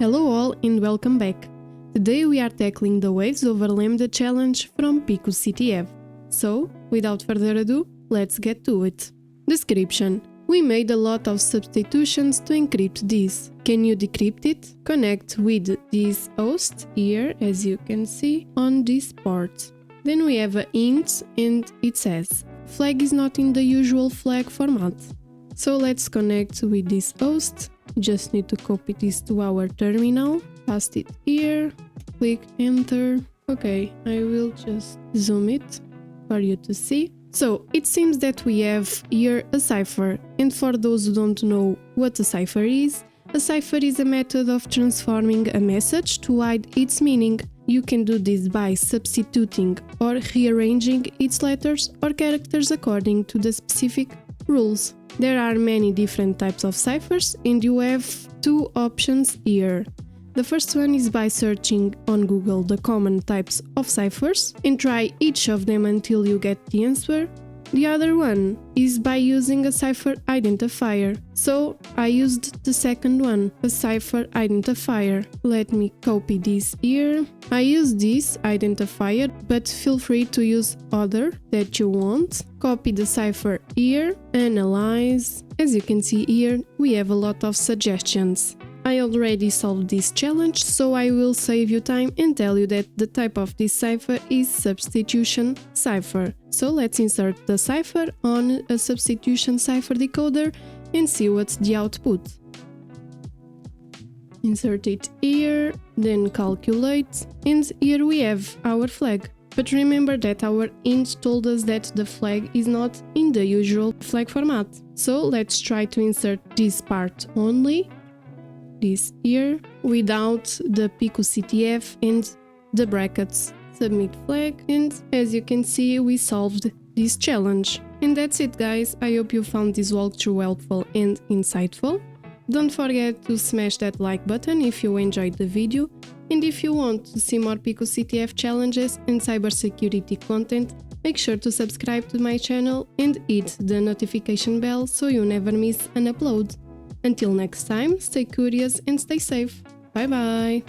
Hello all and welcome back. Today we are tackling the Waves over Lambda challenge from picoCTF. So, without further ado, let's get to it. Description. We made a lot of substitutions to encrypt this. Can you decrypt it? Connect with this host here, as you can see, on this port. Then we have an int and it says, flag is not in the usual flag format. So let's connect with this host. Just need to copy this to our terminal, paste it here, click enter. Okay, I will just zoom it for you to see. So it seems that we have here a cipher, and for those who don't know what a cipher is a method of transforming a message to hide its meaning. You can do this by substituting or rearranging its letters or characters according to the specific rules. There are many different types of ciphers and you have two options here. The first one is by searching on Google the common types of ciphers and try each of them until you get the answer. The other one is by using a cipher identifier. So I used the second one, a cipher identifier. Let me copy this here. I use this identifier, but feel free to use other that you want. Copy the cipher here, analyze. As you can see here, we have a lot of suggestions. I already solved this challenge, so I will save you time and tell you that the type of this cipher is substitution cipher. So let's insert the cipher on a substitution cipher decoder and see what's the output. Insert it here, then calculate, and here we have our flag. But remember that our int told us that the flag is not in the usual flag format. So let's try to insert this part only. This here, without the picoCTF and the brackets. Submit flag, and as you can see, we solved this challenge. And that's it, guys. I hope you found this walkthrough helpful and insightful. Don't forget to smash that like button if you enjoyed the video, and if you want to see more picoCTF challenges and cybersecurity content, make sure to subscribe to my channel and hit the notification bell so you never miss an upload. Until next time, stay curious and stay safe. Bye bye!